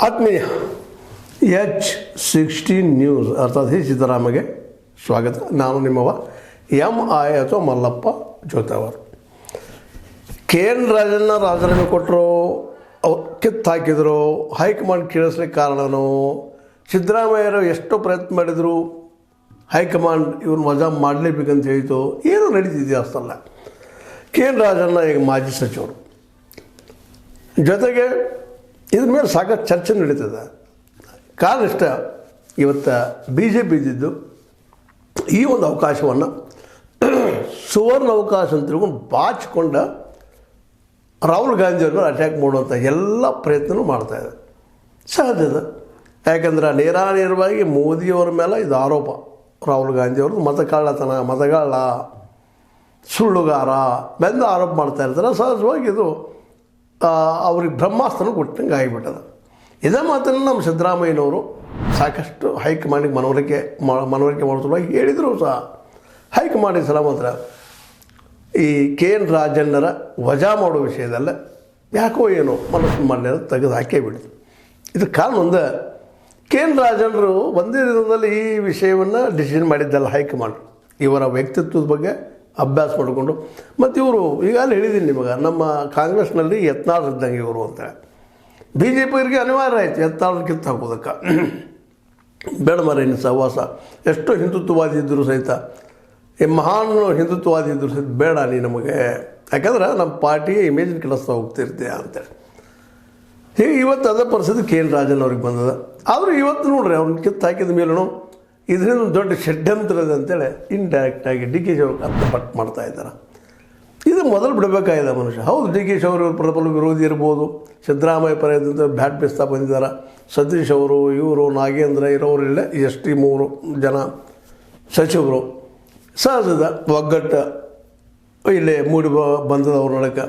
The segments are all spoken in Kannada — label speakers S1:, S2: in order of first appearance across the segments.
S1: ಆತ್ಮೀಯ H16 ನ್ಯೂಸ್ ಅರ್ಥಾತ್ ಸಿದ್ದರಾಮಗೆ ಸ್ವಾಗತ. ನಾನು ನಿಮ್ಮವ MI ಅಥವಾ ಮಲ್ಲಪ್ಪ ಜೋತವರು. KN ರಾಜಣ್ಣ ರಾಜೀನಾಮೆ ಕೊಟ್ಟರು, ಅವ್ರು ಕಿತ್ತು ಹಾಕಿದರು, ಹೈಕಮಾಂಡ್ ಕೇಳಿಸ್ಲಿಕ್ಕೆ ಕಾರಣನೋ, ಸಿದ್ದರಾಮಯ್ಯರು ಎಷ್ಟೋ ಪ್ರಯತ್ನ ಮಾಡಿದರು, ಹೈಕಮಾಂಡ್ ಇವ್ರನ್ನ ವಜಾ ಮಾಡಲೇಬೇಕಂತ ಹೇಳಿತು, ಏನೂ ನಡೀತಿದೆ ಅಷ್ಟಲ್ಲ. KN ರಾಜಣ್ಣ ಈಗ ಮಾಜಿ ಸಚಿವರು, ಜೊತೆಗೆ ಇದ್ರ ಮೇಲೆ ಸಾಕಷ್ಟು ಚರ್ಚೆ ನಡೀತದೆ. ಕಾರಣ ಇಷ್ಟ, ಇವತ್ತು BJP ಇದ್ದಿದ್ದು ಈ ಒಂದು ಅವಕಾಶವನ್ನು ಸುವರ್ಣ ಅವಕಾಶ ಅಂತ ತಿಳ್ಕೊಂಡು ಬಾಚಿಕೊಂಡ ರಾಹುಲ್ ಗಾಂಧಿಯವ್ರನ್ನ ಅಟ್ಯಾಕ್ ಮಾಡುವಂಥ ಎಲ್ಲ ಪ್ರಯತ್ನವೂ ಮಾಡ್ತಾಯಿದೆ. ಸಹಜದ, ಯಾಕಂದ್ರೆ ನೇರಾನೇರವಾಗಿ ಮೋದಿಯವರ ಮೇಲೆ ಇದು ಆರೋಪ. ರಾಹುಲ್ ಗಾಂಧಿಯವ್ರದ್ದು ಮತಗಾಳ ಸುಳ್ಳುಗಾರ ಬೆಂದು ಆರೋಪ ಮಾಡ್ತಾ ಇರ್ತಾರೆ. ಸಹಜವಾಗಿ ಇದು ಅವ್ರಿಗೆ ಬ್ರಹ್ಮಾಸ್ತ್ರನ ಕೊಟ್ಟಂಗೆ ಆಗಿಬಿಟ್ಟದ. ಇದೇ ಮಾತನ್ನು ನಮ್ಮ ಸಿದ್ದರಾಮಯ್ಯನವರು ಸಾಕಷ್ಟು ಹೈಕಮಾಂಡಿಗೆ ಮನವರಿಕೆ ಮಾಡುತ್ತಲಾಗಿ ಹೇಳಿದರು ಸಹ. ಹೈಕಮಾಂಡಿಗೆ ಸಲ ಮಾತ್ರ ಈ KN ರಾಜಣ್ಣರ ವಜಾ ಮಾಡೋ ವಿಷಯದಲ್ಲ ಯಾಕೋ ಏನೋ ಮನಸ್ಸು ಮಾಡಲಿಲ್ಲ, ತೆಗೆದು ಹಾಕೇ ಬಿಡ್ತು. ಇದಕ್ಕೆ ಕಾರಣ ಒಂದು, KN ರಾಜಣ್ಣರು ಒಂದೇ ದಿನದಲ್ಲಿ ಈ ವಿಷಯವನ್ನು ಡಿಸಿಷನ್ ಮಾಡಿದ್ದಲ್ಲ. ಹೈಕಮಾಂಡ್ ಇವರ ವ್ಯಕ್ತಿತ್ವದ ಬಗ್ಗೆ ಅಭ್ಯಾಸ ಮಾಡಿಕೊಂಡು, ಮತ್ತು ಇವರು ಈಗಾಗಲೇ ಹೇಳಿದ್ದೀನಿ ನಿಮಗೆ, ನಮ್ಮ ಕಾಂಗ್ರೆಸ್ನಲ್ಲಿ ಯತ್ನಾಳ್ ಇದ್ದಂಗೆ ಇವರು ಅಂತ. BJPಯವರಿಗೆ ಅನಿವಾರ್ಯ ಆಯಿತು ಯತ್ನಾಳ್ ಕಿತ್ತು ಹಾಕೋದಕ್ಕೆ. ಬೇಡ ಮರೇನು ಸಹವಾಸ, ಎಷ್ಟೋ ಹಿಂದುತ್ವವಾದಿ ಇದ್ದರು ಸಹಿತ, ಈ ಮಹಾನ್ ಹಿಂದುತ್ವವಾದಿ ಇದ್ದರು ಸಹಿತ ಬೇಡ ನೀ ನಮಗೆ, ಯಾಕಂದ್ರೆ ನಮ್ಮ ಪಾರ್ಟಿಗೆ ಇಮೇಜಿನ ಕೆಲಸ ಹೋಗ್ತಿರ್ತೀಯ ಅಂತೇಳಿ. ಹೀಗೆ ಇವತ್ತು ಅದೇ ಪರಿಸ್ಥಿತಿ KN ರಾಜನ್ ಅವ್ರಿಗೆ ಬಂದದ. ಆದರೂ ಇವತ್ತು ನೋಡ್ರಿ, ಅವ್ರನ್ನ ಕಿತ್ತು ಹಾಕಿದ ಮೇಲೂ ಇದರಿಂದ ಒಂದು ದೊಡ್ಡ ಷಡ್ಯಂತ್ರದ ಅಂತೇಳಿ ಇಂಡೈರೆಕ್ಟಾಗಿ DK ಅವರು ಕಷ್ಟಪಟ್ಟು ಮಾಡ್ತಾ ಇದ್ದಾರೆ. ಇದು ಮೊದಲು ಬಿಡಬೇಕಾಗಿದೆ ಮನುಷ್ಯ. ಹೌದು, DK ಅವರು ಪ್ರಬಲ ವಿರೋಧಿ ಇರ್ಬೋದು, ಸಿದ್ದರಾಮಯ್ಯ ಪರ್ಯಂತ ಬ್ಯಾಟ್ ಬೀಸ್ತಾ ಬಂದಿದ್ದಾರೆ. ಸತೀಶ್ ಅವರು, ಇವರು, ನಾಗೇಂದ್ರ ಇರೋರಿಲ್ಲ, ST 3 ಜನ ಸಚಿವರು. ಸಹಜದ ಒಗ್ಗಟ್ಟು ಇಲ್ಲಿ ಮೂಡಿ ಬಂದದವ್ರ ನಡಕ.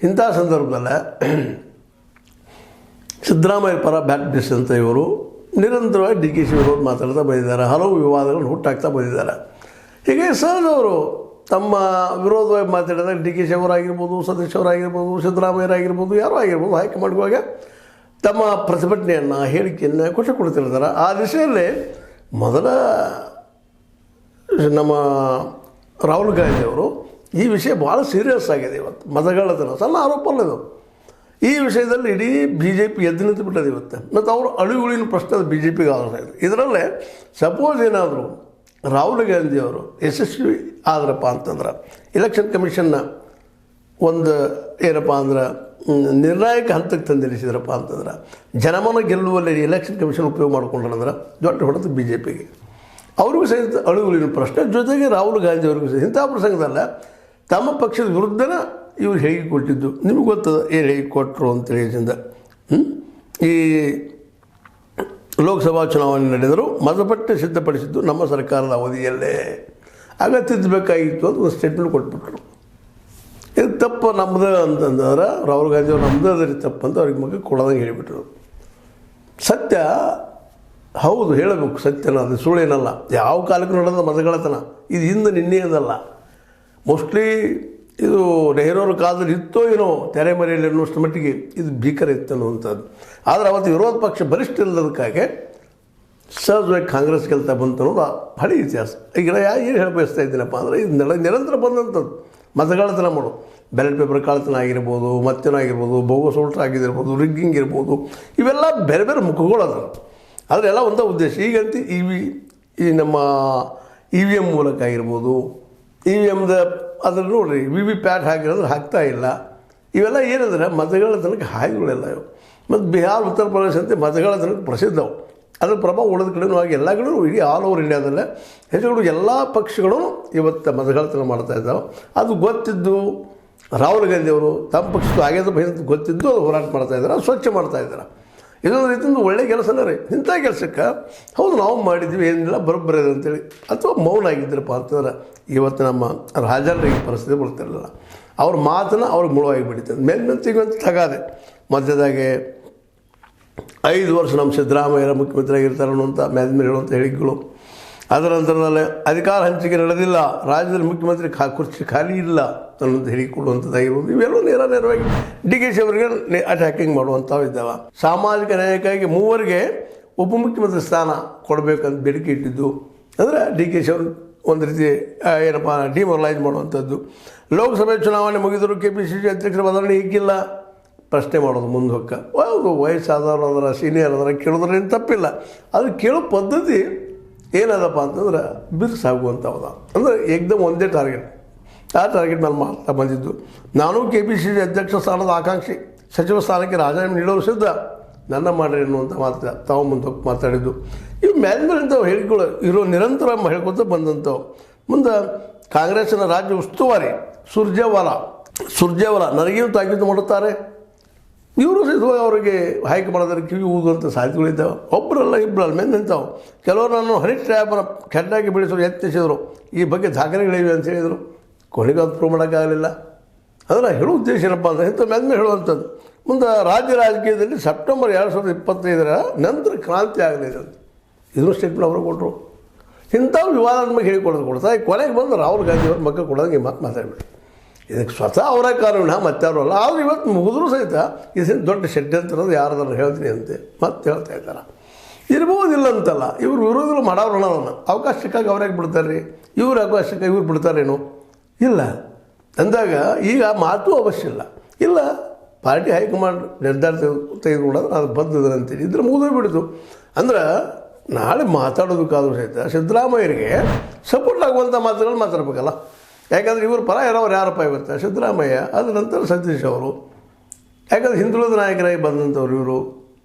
S1: ಇಂಥ ಸಂದರ್ಭದಲ್ಲೇ ಸಿದ್ದರಾಮಯ್ಯ ಪರ ಬ್ಯಾಟ್ ಬೀಸಂತ ಇವರು ನಿರಂತರವಾಗಿ DK ವಿರೋಧ ಮಾತಾಡ್ತಾ ಬಂದಿದ್ದಾರೆ. ಹಲವು ವಿವಾದಗಳನ್ನು ಹುಟ್ಟಾಕ್ತಾ ಬಂದಿದ್ದಾರೆ. ಹೀಗೆ ಸಹಜವರು ತಮ್ಮ ವಿರೋಧವಾಗಿ ಮಾತಾಡಿದಾಗ DK ಅವರಾಗಿರ್ಬೋದು, ಸತೀಶ್ ಅವರಾಗಿರ್ಬೋದು, ಸಿದ್ದರಾಮಯ್ಯರಾಗಿರ್ಬೋದು, ಯಾರೋ ಆಗಿರ್ಬೋದು, ಹೈಕಮಾಂಡ್ಗೆ ತಮ್ಮ ಪ್ರತಿಭಟನೆಯನ್ನು, ಹೇಳಿಕೆಯನ್ನು ಕೊಡ್ತಿರ್ತಾರೆ. ಆ ದಿಶೆಯಲ್ಲಿ ಮೊದಲ ನಮ್ಮ ರಾಹುಲ್ ಗಾಂಧಿಯವರು ಈ ವಿಷಯ ಭಾಳ ಸೀರಿಯಸ್ ಆಗಿದೆ. ಇವತ್ತು ಮತಗಳತನ ಸಣ್ಣ ಆರೋಪ ಅಲ್ಲ ಇದು. ಈ ವಿಷಯದಲ್ಲಿ ಇಡೀ BJP ಎದ್ದು ನಿಂತು ಬಿಟ್ಟದೆ ಇವತ್ತು. ಮತ್ತು ಅವರು ಅಳಿಗುಳಿನ ಪ್ರಶ್ನೆ ಅದು BJPಗೆ ಆಧಾರ ಇದೆ. ಇದರಲ್ಲೇ ಸಪೋಸ್ ಏನಾದರೂ ರಾಹುಲ್ ಗಾಂಧಿಯವರು ಯಶಸ್ವಿ ಆದ್ರಪ್ಪ ಅಂತಂದ್ರೆ, ಎಲೆಕ್ಷನ್ ಕಮಿಷನ್ನ ಒಂದು ಏನಪ್ಪ ಅಂದ್ರೆ ನಿರ್ಣಾಯಕ ಹಂತಕ್ಕೆ ತಂದಿರಿಸಿದ್ರಪ್ಪ ಅಂತಂದ್ರೆ, ಜನಮನ ಗೆಲ್ಲುವಲ್ಲಿ ಎಲೆಕ್ಷನ್ ಕಮಿಷನ್ ಉಪಯೋಗ ಮಾಡ್ಕೊಂಡ್ರಂದ್ರೆ ದೊಡ್ಡ ಹೊಡೆದು BJPಗೆ. ಅವ್ರಿಗೂ ಸಹಿತ ಅಳಿಗುಳಿನ ಪ್ರಶ್ನೆ, ಜೊತೆಗೆ ರಾಹುಲ್ ಗಾಂಧಿ ಅವ್ರಿಗೂ ಸಹಿತ ಇಂಥ ಪ್ರಸಂಗದಲ್ಲ ತಮ್ಮ ಪಕ್ಷದ ವಿರುದ್ಧನ ಇವ್ರು ಹೇಗೆ ಕೊಟ್ಟಿದ್ದು. ನಿಮಗೆ ಗೊತ್ತದ ಏನು ಹೇಗೆ ಕೊಟ್ಟರು ಅಂತೇಳಿದಿಂದ. ಈ ಲೋಕಸಭಾ ಚುನಾವಣೆ ನಡೆದರೂ ಮತಪಟ್ಟಿ ಸಿದ್ಧಪಡಿಸಿದ್ದು ನಮ್ಮ ಸರ್ಕಾರದ ಅವಧಿಯಲ್ಲೇ, ಆಗ ತಿದ್ದಬೇಕಾಗಿತ್ತು ಅಂತ ಒಂದು ಸ್ಟೇಟ್ಮೆಂಟ್ ಕೊಟ್ಬಿಟ್ರು. ಇದು ತಪ್ಪು ನಮ್ಮದು ಅಂತಂದ್ರೆ ರಾಹುಲ್ ಗಾಂಧಿ ಅವ್ರು ನಮ್ಮದು ಅದರಿ ತಪ್ಪು ಅಂತ ಅವ್ರಿಗೆ ಮಗ ಕೊಡೋದಂಗೆ ಹೇಳಿಬಿಟ್ರು. ಸತ್ಯ ಹೌದು, ಹೇಳಬೇಕು ಸತ್ಯನ, ಅದು ಸುಳ್ಳೇನಲ್ಲ. ಯಾವ ಕಾಲಕ್ಕೂ ನಡೆದ ಮತಗಳತನ ಇದು ಹಿಂದೆ ನಿನ್ನೆಯದಲ್ಲ. ಮೋಸ್ಟ್ಲಿ ಇದು ನೆಹರೂರ ಕಾಲದಲ್ಲಿ ಇತ್ತೋ ಏನೋ ತೆರೆ ಮರೆಯಲ್ಲಿ ಅನ್ನೋಷ್ಟು ಮಟ್ಟಿಗೆ ಇದು ಭೀಕರ ಇತ್ತು ಅನ್ನುವಂಥದ್ದು. ಆದರೆ ಅವತ್ತು ವಿರೋಧ ಪಕ್ಷ ಬಲಿಷ್ಠ ಇಲ್ಲದಕ್ಕಾಗಿ ಸಹಜವಾಗಿ ಕಾಂಗ್ರೆಸ್ ಗೆಲ್ತಾ ಬಂತು ಅನ್ನೋದು ಹಳಿ ಇತಿಹಾಸ. ಈಗ ಏನು ಹೇಳಿ ಬಯಸ್ತಾ ಇದ್ದೀನಪ್ಪ ಅಂದರೆ, ಇದು ನಿರಂತರ ಬಂದಂಥದ್ದು ಮತಗಳತನ ಮಾಡೋದು. ಬ್ಯಾಲೆಟ್ ಪೇಪರ್ ಕಳ್ಳತನ ಆಗಿರ್ಬೋದು, ಮತ್ತೇನಾಗಿರ್ಬೋದು, ಬೋಗಸ್ ವೋಟ್ ಆಗಿರ್ಬೋದು, ರಿಗ್ಗಿಂಗ್ ಇರ್ಬೋದು, ಇವೆಲ್ಲ ಬೇರೆ ಬೇರೆ ಮುಖಗಳು ಅದಾವೆ. ಆದರೆ ಎಲ್ಲ ಒಂದೇ ಉದ್ದೇಶ. ಈಗಂತೂ ಈ ನಮ್ಮ EVM ಮೂಲಕ ಆಗಿರ್ಬೋದು, EVMದ ಅದ್ರಲ್ಲಿ ನೋಡಿರಿ VVPAT ಹಾಕಿರೋದ್ರೆ ಹಾಕ್ತಾ ಇಲ್ಲ. ಇವೆಲ್ಲ ಏನಂದರೆ ಮತಗಳತನಕ್ಕೆ ಹಾಯಿಗಳೆಲ್ಲ ಇವು. ಮತ್ತು ಬಿಹಾರ, ಉತ್ತರ ಪ್ರದೇಶ ಅಂತ ಮತಗಳತನಕ್ಕೆ ಪ್ರಸಿದ್ಧವು. ಅದ್ರ ಪ್ರಭಾವ ಉಳಿದ ಕಡೆನೂ ಆಗಿ ಎಲ್ಲ ಕಡೆನೂ ಇಡೀ ಆಲ್ ಓವರ್ ಇಂಡಿಯಾದಲ್ಲೇ ಹೆಚ್ಚು ಎಲ್ಲ ಪಕ್ಷಗಳು ಇವತ್ತು ಮತಗಳತನ ಮಾಡ್ತಾ ಇದ್ದಾವೆ. ಅದು ಗೊತ್ತಿದ್ದು ರಾಹುಲ್ ಗಾಂಧಿಯವರು ತಮ್ಮ ಪಕ್ಷದ ಆಗ್ಯದ ಭಯಂತ ಗೊತ್ತಿದ್ದು ಅದು ಹೋರಾಟ ಮಾಡ್ತಾಯಿದ್ದಾರೆ, ಅದು ಸ್ವಚ್ಛ ಮಾಡ್ತಾಯಿದ್ದಾರೆ. ಇದೊಂದು ರೀತಿಯಿಂದ ಒಳ್ಳೆಯ ಕೆಲಸನೇ ರೀ. ಇಂಥ ಕೆಲಸಕ್ಕೆ ಹೌದು ನಾವು ಮಾಡಿದ್ವಿ, ಏನಿಲ್ಲ ಬರೋಬ್ಬರ ಅಂತೇಳಿ ಅಥವಾ ಮೌನ ಆಗಿದ್ದರಪ್ಪ ಅಂತಂದ್ರೆ ಇವತ್ತು ನಮ್ಮ ರಾಜರಿಗೆ ಪರಿಸ್ಥಿತಿ ಬರ್ತಿರಲಿಲ್ಲ. ಅವ್ರ ಮಾತನ್ನು ಅವ್ರಿಗೆ ಮುಳುವಾಗಿ ಬಿಡ್ತದೆ. ಮೇಲ್ಮೆಂತಿಗಂತ ತಗಾದೆ ಮಧ್ಯದಾಗೆ 5 ವರ್ಷ ನಮ್ಮ ಸಿದ್ದರಾಮಯ್ಯರ ಮುಖ್ಯಮಂತ್ರಿ ಆಗಿರ್ತಾರೆ ಅನ್ನುವಂಥ ಮೇಲೆ ಹೇಳುವಂಥ ಹೇಳಿಕೆಗಳು, ಅದರ ನಂತರದಲ್ಲಿ ಅಧಿಕಾರ ಹಂಚಿಕೆ ನಡೆದಿಲ್ಲ, ರಾಜ್ಯದಲ್ಲಿ ಮುಖ್ಯಮಂತ್ರಿ ಕುರ್ಚಿ ಖಾಲಿ ಇಲ್ಲ ಅನ್ನೋದು ಹೇಳಿಕೊಡುವಂಥದ್ದಾಗಿರ್ಬೋದು. ಇವೆಲ್ಲವೂ ನೇರವಾಗಿ ಡಿ ಕೆ ಶಿ ಅವರಿಗೆ ಅಟ್ಯಾಕಿಂಗ್ ಮಾಡುವಂಥವು ಇದ್ದಾವೆ. ಸಾಮಾಜಿಕ ನ್ಯಾಯಕ್ಕಾಗಿ 3 ಉಪಮುಖ್ಯಮಂತ್ರಿ ಸ್ಥಾನ ಕೊಡಬೇಕಂತ ಬೇಡಿಕೆ ಇಟ್ಟಿದ್ದು, ಅಂದರೆ ಡಿ ಕೆ ಶಿ ಅವರು ಒಂದು ರೀತಿ ಏನಪ್ಪ ಡಿಮೊರಲೈಸ್ ಮಾಡುವಂಥದ್ದು. ಲೋಕಸಭೆ ಚುನಾವಣೆ ಮುಗಿದರೂ KPCC ಅಧ್ಯಕ್ಷರ ಬದಲಾವಣೆ ಈಗಿಲ್ಲ ಪ್ರಶ್ನೆ ಮಾಡೋದು ಮುಂದೆ ಹೊಕ್ಕ. ಹೌದು, ವಯಸ್ಸಾದವರು ಅದರ ಸೀನಿಯರ್ ಅದರ ಕೇಳೋದ್ರೇನು ತಪ್ಪಿಲ್ಲ. ಅದು ಕೇಳೋ ಪದ್ಧತಿ ಏನದಪ್ಪ ಅಂತಂದ್ರೆ ಬಿರುಸಾಗುವಂಥವ್ದು. ಅಂದರೆ ಏಕ್ದಮ್ ಒಂದೇ ಟಾರ್ಗೆಟ್, ಆ ಟಾರ್ಗೆಟ್ ಮೇಲೆ ಮಾಡ್ತಾ ಬಂದಿದ್ದು. ನಾನು KPCC ಅಧ್ಯಕ್ಷ ಸ್ಥಾನದ ಆಕಾಂಕ್ಷಿ, ಸಚಿವ ಸ್ಥಾನಕ್ಕೆ ರಾಜೀನಾಮೆ ನೀಡೋರು ಸಿದ್ಧ, ನನ್ನ ಮಾಡ್ರಿ ಅನ್ನುವಂಥ ಮಾತು ತಾವು ಮುಂದೆ ಮಾತಾಡಿದ್ದು. ಇವು ಮೇಲಿಂದವು ಹೇಳಿಕೊಳ್ಳೋ ಇರೋ ನಿರಂತರ ಹೇಳ್ಕೊತ ಬಂದಂಥವು. ಮುಂದೆ ಕಾಂಗ್ರೆಸ್ಸಿನ ರಾಜ್ಯ ಉಸ್ತುವಾರಿ ಸುರ್ಜೇವಾಲಾ ನನಗೇನು ತಾಕೀತು ಮಾಡುತ್ತಾರೆ. ಇವರು ಸಹಿತ ಅವರಿಗೆ ಹೈಕಮಾಂಡದಲ್ಲಿ ಕಿವಿ ಊದುವಂಥ ಸಾಧ್ಯತೆಗಳಿದ್ದಾವೆ. ಒಬ್ಬರಲ್ಲ ಇಬ್ಬರಲ್ಲ ಮೇಲೆ ನಿಂತಾವೆ. ಕೆಲವರು ನಾನು ಹರೀಶ್ ಟ್ರ್ಯಾಪನ ಕೆಟ್ಟಾಗಿ ಬೆಳೆಸೋರು ಯತ್ನಿಸಿದರು, ಈ ಬಗ್ಗೆ ದಾಖಲೆಗಳಿವೆ ಅಂತ ಹೇಳಿದರು. ಕೊನೆಗೆ ಅದು ಪ್ರೂವ್ ಮಾಡೋಕ್ಕಾಗಲಿಲ್ಲ. ಅದರ ಹೇಳೋ ಉದ್ದೇಶ ಏನಪ್ಪ ಅಂದರೆ ಇಂಥ ಮೇಲೆ ಹೇಳುವಂಥದ್ದು. ಮುಂದೆ ರಾಜ್ಯ ರಾಜಕೀಯದಲ್ಲಿ ಸೆಪ್ಟೆಂಬರ್ 2025 ನಂತರ ಕ್ರಾಂತಿ ಆಗಲಿದೆ ಅಂತ ಇದನ್ನು ಸ್ಟೇಟ್ಮೆಂಟ್ ಅವರು ಕೊಟ್ಟರು. ಇಂಥವು ವಿವಾದಾತ್ಮಕ ಹೇಳಿಕೊಡೋದು ಕೊನೆಗೆ ಬಂದು ರಾಹುಲ್ ಗಾಂಧಿ ಅವ್ರ ಮಕ್ಕ ಕೊಡೋದಂಗೆ ಮಾತಾಡಬೇಡಿ. ಇದಕ್ಕೆ ಸ್ವತಃ ಅವರ ಕಾರಣ ಮತ್ತಾರು ಅಲ್ಲ. ಆದರೂ ಇವತ್ತು ಮುಗಿದ್ರೂ ಸಹಿತ ಇದನ್ನು ದೊಡ್ಡ ಷಡ್ಯಂತರದ್ದು ಯಾರಾದ್ರೂ ಹೇಳ್ತೀನಿ ಅಂತೆ ಮತ್ತೆ ಹೇಳ್ತಾ ಇದ್ದಾರೆ. ಇರ್ಬೋದಿಲ್ಲ ಅಂತಲ್ಲ, ಇವ್ರು ವಿರೋಧಗಳು ಮಾಡೋರು ಅದನ್ನು ಅವಕಾಶಕ್ಕಾಗಿ ಅವ್ರಿಗೆ ಬಿಡ್ತಾರೆ ರೀ, ಇವ್ರ ಅವಕಾಶಕ್ಕಾಗಿ ಇವ್ರು ಬಿಡ್ತಾರೇನು ಇಲ್ಲ ಅಂದಾಗ ಈಗ ಮಾತು ಅವಶ್ಯ ಇಲ್ಲ. ಪಾರ್ಟಿ ಹೈಕಮಾಂಡ್ ನಿರ್ಧಾರ ತೆಗೆದುಕೊಂಡ್ರೆ ಅದು ಬಂದಿದ್ದಾರೆ ಅಂತೇಳಿ ಇದ್ರೆ ಮುಗಿದೋಗ್ಬಿಡ್ತು. ಅಂದ್ರೆ ನಾಳೆ ಮಾತಾಡೋದಕ್ಕಾದ್ರೂ ಸಹಿತ ಸಿದ್ದರಾಮಯ್ಯರಿಗೆ ಸಪೋರ್ಟ್ ಆಗುವಂಥ ಮಾತುಗಳು ಮಾತಾಡ್ಬೇಕಲ್ಲ. ಯಾಕಂದರೆ ಇವರು ಪರ ಇರೋರು ಯಾರಪ್ಪ ಇವತ್ತು ಸಿದ್ದರಾಮಯ್ಯ, ಅದ ನಂತರ ಸತೀಶ್ ಅವರು. ಯಾಕಂದರೆ ಹಿಂದುಳಿದ ನಾಯಕರಾಗಿ ಬಂದಂಥವ್ರು ಇವರು.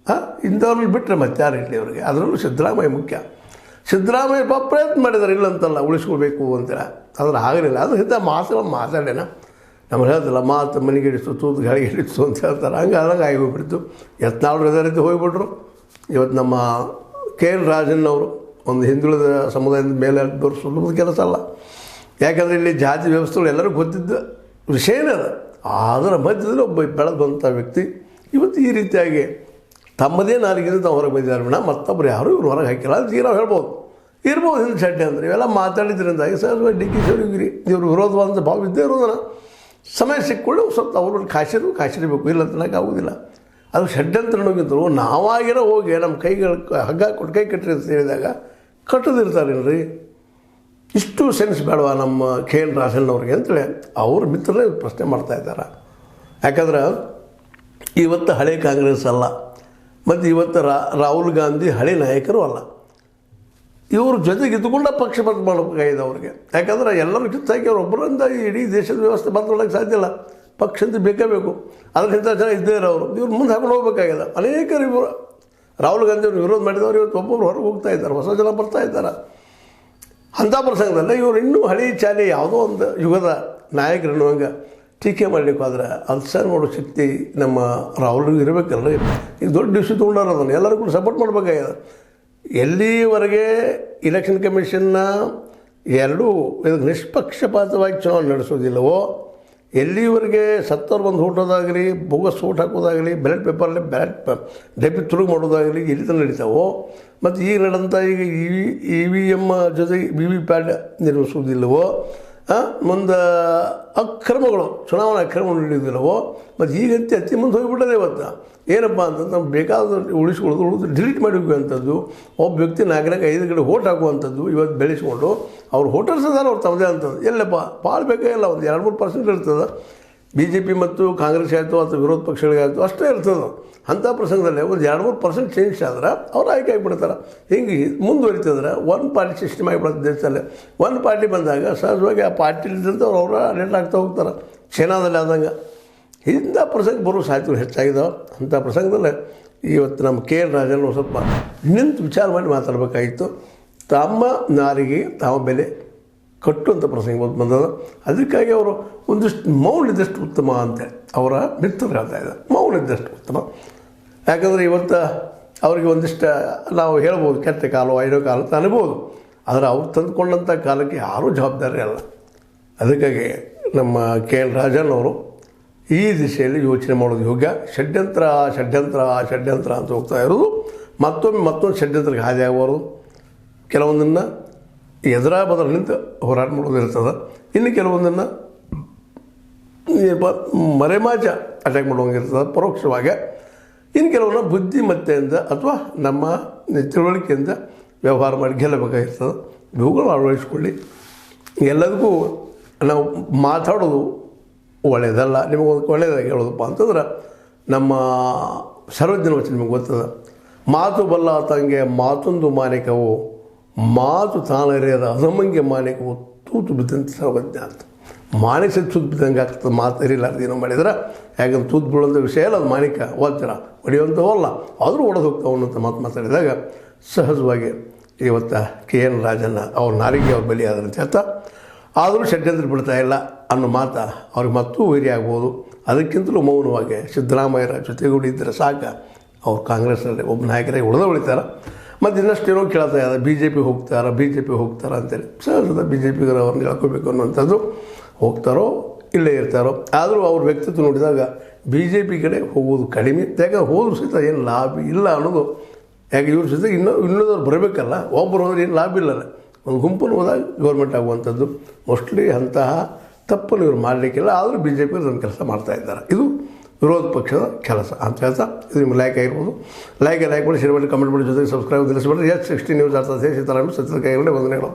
S1: ಇಂಥವ್ರಲ್ಲಿ ಬಿಟ್ಟರೆ ಮತ್ತೆ ಯಾರು ಇರಲಿ ಅವರಿಗೆ. ಅದರಲ್ಲೂ ಸಿದ್ದರಾಮಯ್ಯ ಮುಖ್ಯ. ಸಿದ್ದರಾಮಯ್ಯ ಪ್ರಯತ್ನ ಮಾಡಿದ್ದಾರೆ, ಇಲ್ಲಂತಲ್ಲ ಉಳಿಸ್ಕೊಳ್ಬೇಕು ಅಂತೇಳಿ, ಆದರೆ ಆಗಲಿಲ್ಲ. ಅದು ಇಂಥ ಮಾತುಗಳು ಮಾತಾಡೇನ ನಮ್ಮ ಹೇಳ್ತಿಲ್ಲ, ಮಾತು ಮನೆಗಿಡಿಸು ತೂತು ಗಾಳಿಗಿಡಿಸು ಅಂತ ಹೇಳ್ತಾರೆ. ಹಂಗೆ ಆಗಿ ಹೋಗ್ಬಿಡ್ತು. ಯತ್ನಾಳರು ಇದೇ ರೀತಿ ಹೋಗಿಬಿಟ್ರು. ಇವತ್ತು ನಮ್ಮ KL ರಾಜನ್ ಅವರು ಒಂದು ಹಿಂದುಳಿದ ಸಮುದಾಯದ ಮೇಲೆ ಸುಲಭದ ಕೆಲಸ ಅಲ್ಲ. ಯಾಕಂದರೆ ಇಲ್ಲಿ ಜಾತಿ ವ್ಯವಸ್ಥೆಗಳು ಎಲ್ಲರಿಗೂ ಗೊತ್ತಿದ್ದ ವಿಷಯನೇ ಅದು. ಅದರ ಮಧ್ಯದಲ್ಲಿ ಒಬ್ಬ ಬೆಳೆದು ಬಂಥ ವ್ಯಕ್ತಿ ಇವತ್ತು ಈ ರೀತಿಯಾಗಿ ತಮ್ಮದೇ ನಾಲಿಗೆಯಿಂದ ತಾವು ಹೊರಗೆ ಬಂದಿದ್ದಾರೆ ವಿನ ಮತ್ತೊಬ್ಬರು ಯಾರೂ ಇವ್ರು ಹೊರಗೆ ಹಾಕಿಲ್ಲ ಅಂತ ಈಗ ನಾವು ಹೇಳ್ಬೋದು. ಇರ್ಬೋದು ಹಿಂದೆ ಚಡ್ಡೆ ಅಂದರೆ ಇವೆಲ್ಲ ಮಾತಾಡಿದ್ರಿಂದಾಗಿ ಸಹಜವಾಗಿ ಡಿ ಕೆ ಶಿವಗಿರಿ ಇವರು ವಿರೋಧವಾದಂಥ ಭಾವ ಇದ್ದೇ ಇರೋದನ್ನು ಸಮಯ ಸಿಕ್ಕೊಳ್ಳಿ ಸ್ವಲ್ಪ ಅವರು ಕಾಶಿರಬೇಕು, ಇಲ್ಲ ಅಂತನಕ್ಕೆ ಆಗೋದಿಲ್ಲ. ಅದು ಷಡ್ಯಂತರಗಿದ್ರು ನಾವಾಗಿರೋ ಹೋಗಿ ನಮ್ಮ ಕೈಗಳು ಹಗ್ಗ ಕೊಟ್ಟು ಕೈ ಕಟ್ಟಿರಿ ಅಂತ ಹೇಳಿದಾಗ ಕಟ್ಟದಿರ್ತಾರೇನ್ರಿ. ಇಷ್ಟು ಸೆನ್ಸ್ ಬೇಡವಾ ನಮ್ಮ KL ರಾಜಣ್ಣವ್ರಿಗೆ ಅಂತೇಳಿ ಅವ್ರ ಮಿತ್ರರೇ ಪ್ರಶ್ನೆ ಮಾಡ್ತಾಯಿದ್ದಾರೆ. ಯಾಕಂದ್ರೆ ಇವತ್ತು ಹಳೆ ಕಾಂಗ್ರೆಸ್ ಅಲ್ಲ, ಮತ್ತು ಇವತ್ತು ರಾಹುಲ್ ಗಾಂಧಿ ಹಳೆ ನಾಯಕರು ಅಲ್ಲ. ಇವ್ರ ಜೊತೆಗೆ ಇದ್ದುಕೊಂಡ ಪಕ್ಷ ಬದಲು ಮಾಡಬೇಕಾಗಿದೆ ಅವ್ರಿಗೆ. ಯಾಕಂದ್ರೆ ಎಲ್ಲರೂ ಕಿತ್ತಾಕಿ ಅವ್ರು ಒಬ್ಬರಿಂದ ಇಡೀ ದೇಶದ ವ್ಯವಸ್ಥೆ ಬದಲಾಡೋಕ್ಕೆ ಸಾಧ್ಯ ಇಲ್ಲ. ಪಕ್ಷ ಅಂತ ಬೇಕೇ ಬೇಕು. ಅದಕ್ಕಿಂತ ಜನ ಇದ್ದೇ ಇರೋರು ಇವ್ರು ಮುಂದೆ ಹಾಕೊಂಡು ಹೋಗ್ಬೇಕಾಗಿದೆ. ಅನೇಕರು ಇವರು ರಾಹುಲ್ ಗಾಂಧಿ ಅವರು ವಿರೋಧ ಮಾಡಿದವರು ಇವತ್ತು ಒಬ್ಬೊಬ್ರು ಹೊರಗೆ ಹೋಗ್ತಾ ಇದ್ದಾರೆ, ಹೊಸ ಜನ ಬರ್ತಾ ಇದ್ದಾರೆ. ಅಂಥ ಪ್ರಸಂಗದಲ್ಲಿ ಇವರು ಇನ್ನೂ ಹಳಿ ಚಾಲಿ ಯಾವುದೋ ಒಂದು ಯುಗದ ನಾಯಕರು ಅನ್ನುವಂಗೆ ಟೀಕೆ ಮಾಡಲಿಕ್ಕಾದ್ರೆ ಅಲ್ಸರ್ ಮಾಡೋ ಶಕ್ತಿ ನಮ್ಮ ರಾಹುಲ್ಗೆ ಇರಬೇಕಲ್ರಿ. ಈಗ ದೊಡ್ಡ ಇಶ್ಯೂ ತೊಗೊಂಡಾರ ಅದನ್ನು ಎಲ್ಲರೂ ಕೂಡ ಸಪೋರ್ಟ್ ಮಾಡಬೇಕಾಗಿದೆ. ಎಲ್ಲಿವರೆಗೆ ಇಲೆಕ್ಷನ್ ಕಮಿಷನ್ನ ಎರಡೂ ಇದಕ್ಕೆ ನಿಷ್ಪಕ್ಷಪಾತವಾಗಿ ಚುನಾವಣೆ ನಡೆಸೋದಿಲ್ಲವೋ, ಎಲ್ಲಿವರೆಗೆ ಸತ್ತವ್ರು ಬಂದು ಓಟೋದಾಗಲಿ, ಬೋಗಸ್ ಓಟ್ ಹಾಕೋದಾಗಲಿ, ಬ್ಯಾಲೆಟ್ ಪೇಪರಲ್ಲಿ ಬ್ಯಾಲೆಟ್ ಡೆಪಿ ತುರುಗು ಮಾಡೋದಾಗಲಿ ಎಲ್ಲಿ ತನಕ ನಡೀತಾವೋ, ಮತ್ತು ಈಗ ನಡೆದಂಥ ಈಗ EVM ಜೊತೆಗೆ VVPAT ನಿರ್ವಹಿಸೋದಿಲ್ಲವೋ, ಮುಂದೆ ಅಕ್ರಮಗಳು ಚುನಾವಣಾ ಅಕ್ರಮಗಳು ನಡೆಯೋದಿಲ್ಲವೋ, ಮತ್ತು ಈಗಂತೆ ಅತಿ ಮುಂದೆ ಹೋಗಿಬಿಟ್ಟದೆ. ಇವತ್ತು ಏನಪ್ಪ ಅಂತಂದು ನಮ್ಗೆ ಬೇಕಾದ ಉಳಿದು ಡಿಲೀಟ್ ಮಾಡಿರುವಂಥದ್ದು, ಒಬ್ಬ ವ್ಯಕ್ತಿ 4-5 ಕಡೆ ಓಟ್ ಹಾಕುವಂಥದ್ದು ಇವತ್ತು ಬೆಳೆಸ್ಕೊಂಡು ಅವ್ರು ವೋಟರ್ಸ್ ಅದಾರ ಅವ್ರು ತಮ್ಮದೇ ಅಂತದ್ದು. ಎಲ್ಲಪ್ಪ ಭಾಳ ಬೇಕಾಗಿಲ್ಲ, ಒಂದು 2-3% ಇರ್ತದೆ. BJP ಮತ್ತು ಕಾಂಗ್ರೆಸ್ ಆಯಿತು ಅಥವಾ ವಿರೋಧ ಪಕ್ಷಗಳಿಗಾಯಿತು ಅಷ್ಟೇ ಇರ್ತದೆ. ಅಂಥ ಪ್ರಸಂಗದಲ್ಲಿ ಒಂದು 2-3% ಚೇಂಜ್ ಆದ್ರೆ ಅವ್ರು ಆಯ್ಕೆ ಆಗಿಬಿಡ್ತಾರೆ. ಹಿಂಗೆ ಮುಂದುವರಿತಂದ್ರೆ ಒನ್ ಪಾರ್ಟಿ ಸಿಸ್ಟಮ್ ಆಗಿಬಿಡುತ್ತೆ ದೇಶದಲ್ಲಿ. ಒಂದು ಪಾರ್ಟಿ ಬಂದಾಗ ಸಹಜವಾಗಿ ಆ ಪಾರ್ಟಿಲಿದ್ದಂಥ ಅವ್ರು ಅಡೆಂಟ್ ಆಗ್ತಾ ಹೋಗ್ತಾರೆ. ಚೈನಾದಲ್ಲಿ ಆದಂಗೆ ಇಂಥ ಪ್ರಸಂಗ ಬರೋ ಸಾಧ್ಯತೆಗಳು ಹೆಚ್ಚಾಗಿದ್ದಾವೆ. ಅಂಥ ಪ್ರಸಂಗದಲ್ಲೇ ಇವತ್ತು ನಮ್ಮ KL ರಾಜಣ್ಣ ಸ್ವಲ್ಪ ನಿಂತು ವಿಚಾರ ಮಾಡಿ ಮಾತಾಡಬೇಕಾಗಿತ್ತು. ತಮ್ಮ ನಾರಿಗೆ ತಾವ ಬೆಲೆ ಕಟ್ಟುವಂಥ ಪ್ರಸಂಗ ಬಂದದ. ಅದಕ್ಕಾಗಿ ಅವರು ಒಂದಿಷ್ಟು ಮೌನ ಇದ್ದಷ್ಟು ಉತ್ತಮ ಅಂತ ಅವರ ಮಿತ್ರರು ಹೇಳ್ತಾ ಇದ್ದಾರೆ. ಮೌನ ಇದ್ದಷ್ಟು ಉತ್ತಮ. ಯಾಕಂದರೆ ಇವತ್ತು ಅವರಿಗೆ ಒಂದಿಷ್ಟು ನಾವು ಹೇಳ್ಬೋದು ಕೆಟ್ಟ ಕಾಲ ಐಡೋ ಕಾಲ ಅಂತ ಅನ್ಬೋದು. ಆದರೆ ಅವ್ರು ತಂದುಕೊಂಡಂಥ ಕಾಲಕ್ಕೆ ಯಾರೂ ಜವಾಬ್ದಾರಿ ಅಲ್ಲ. ಅದಕ್ಕಾಗಿ ನಮ್ಮ KL ರಾಜನ್ ಅವರು ಈ ದಿಶೆಯಲ್ಲಿ ಯೋಚನೆ ಮಾಡೋದು ಯೋಗ್ಯ. ಷಡ್ಯಂತ್ರ ಅಂತ ಹೋಗ್ತಾ ಇರೋದು ಮತ್ತೊಂದು ಷಡ್ಯಂತ್ರಕ್ಕೆ ಹಾದಿ ಆಗಬಾರ್ದು. ಕೆಲವೊಂದನ್ನು ಎದುರ ಬದಲಿನಿಂದ ಹೋರಾಟ ಮಾಡೋದು ಇರ್ತದೆ. ಇನ್ನು ಕೆಲವೊಂದನ್ನು ಮರೆಮಾಚ ಅಟ್ಯಾಕ್ ಮಾಡುವಂಗಿರ್ತದೆ ಪರೋಕ್ಷವಾಗಿ. ಇನ್ನು ಕೆಲವನ್ನ ಬುದ್ಧಿಮತ್ತೆಯಿಂದ ಅಥವಾ ನಮ್ಮ ತಿಳುವಳಿಕೆಯಿಂದ ವ್ಯವಹಾರ ಮಾಡಿ ಗೆಲ್ಲಬೇಕಾಗಿರ್ತದೆ. ಇವುಗಳು ಅಳವಡಿಸ್ಕೊಳ್ಳಿ. ಎಲ್ಲದಕ್ಕೂ ನಾವು ಮಾತಾಡೋದು ಒಳ್ಳೆಯದಲ್ಲ. ನಿಮಗೊಂದು ಒಳ್ಳೆಯದಾಗಿ ಹೇಳೋದಪ್ಪ ಅಂತಂದ್ರೆ ನಮ್ಮ ಸರ್ವಜ್ಞನ ವಚನ ನಿಮಗೆ ಗೊತ್ತದ, ಮಾತು ಬಲ್ಲಾತಂಗೆ ಮಾತೊಂದು ಮಾನಿಕವು, ಮಾತು ತಾನರಿಯದ ಅಧಮಂಗೆ ಮಾನಿಕವು ತೂತು ಬಿದ್ದಂತೆ ಸರ್ವಜ್ಞ ಅಂತ. ಮಾನಿಕ ತೂತು ಬಿದ್ದಂಗೆ ಆಗ್ತದೆ ಮಾತು ಅರಿಲಾರ್ದು ಏನೋ ಮಾಡಿದ್ರೆ. ಯಾಕಂದ್ರೆ ತೂತು ಬೀಳುವಂಥ ವಿಷಯ ಅಲ್ಲ ಅದು, ಮಾನಿಕ ವಜ್ರ ಹೊಡೆಯುವಂಥವಲ್ಲ, ಆದರೂ ಒಡೆದು ಹೋಗ್ತಾವೆ ಅನ್ನೋಂಥ ಮಾತು ಮಾತಾಡಿದಾಗ ಸಹಜವಾಗಿ ಇವತ್ತು KN ರಾಜಣ್ಣ ಅವ್ರ ನಾಲಿಗೆ ಅವ್ರ ಬಲಿಯಾದಂತ ಹೇಳ್ತಾ, ಆದರೂ ಷಡ್ಯಂತ್ರ ಬಿಡ್ತಾ ಇಲ್ಲ ಅನ್ನೋ ಮಾತು ಅವ್ರಿಗೆ ಮತ್ತೂ ವೈರಿ ಆಗ್ಬೋದು. ಅದಕ್ಕಿಂತಲೂ ಮೌನವಾಗಿ ಸಿದ್ದರಾಮಯ್ಯರ ಜೊತೆಗೂಡಿದ್ದರೆ ಸಾಕು, ಅವ್ರು ಕಾಂಗ್ರೆಸ್ನಲ್ಲಿ ಒಬ್ಬ ನಾಯಕರಾಗಿ ಉಳಿತಾರೆ. ಮತ್ತು ಇನ್ನಷ್ಟು ಏನೋ ಕೇಳ್ತಾ ಇದ್ದಾರೆ, BJP ಹೋಗ್ತಾರ ಅಂತೇಳಿ. ಸಹಜದ BJPಗರ ಅವ್ರನ್ನ ಹೇಳ್ಕೋಬೇಕು ಅನ್ನುವಂಥದ್ದು. ಹೋಗ್ತಾರೋ ಇಲ್ಲೇ ಇರ್ತಾರೋ, ಆದರೂ ಅವ್ರ ವ್ಯಕ್ತಿತ್ವ ನೋಡಿದಾಗ BJP ಕಡೆ ಹೋಗೋದು ಕಡಿಮೆ. ಯಾಕಂದ್ರೆ ಹೋದ್ರೂ ಸಹಿತ ಏನು ಲಾಭ ಇಲ್ಲ ಅನ್ನೋದು. ಯಾಕೆ ಇವ್ರ ಜೊತೆ ಇನ್ನೊಂದವ್ರು ಬರಬೇಕಲ್ಲ, ಒಬ್ಬರು ಹೋದ್ರೆ ಏನು ಲಾಭ ಇಲ್ಲಲ್ಲ. ಒಂದು ಗುಂಪನ್ನು ಹೋದಾಗ ಗೌರ್ಮೆಂಟ್ ಆಗುವಂಥದ್ದು ಮೋಸ್ಟ್ಲಿ ಅಂತಹ ತಪ್ಪನ್ನು ಇವರು ಮಾಡಲಿಕ್ಕಿಲ್ಲ. ಆದರೂ BJP ಅದನ್ನು ಕೆಲಸ ಮಾಡ್ತಾಯಿದ್ದಾರೆ. ಇದು ವಿರೋಧ ಪಕ್ಷದ ಕೆಲಸ ಅಂತ ಹೇಳ್ತಾ, ಇದು ನಿಮ್ಗೆ ಲೈಕ್ ಆಗಿರ್ಬೋದು. ಲೈಕ್ ಮಾಡಿ, ಶೇರ್ ಮಾಡಿ, ಕಮೆಂಟ್ ಮಾಡಿ, ಜೊತೆಗೆ ಸಬ್ಸ್ಕ್ರೈಬ್ ತಿಳಿಸ್ಬಿಡ್ರಿ. S60 ನ್ಯೂಸ್ ಅರ್ಥ ಸೀತಾರಾಮ ಸತ್ಯದ ಕೈಗೊಂಡೆ ವಂದನೆಗಳು.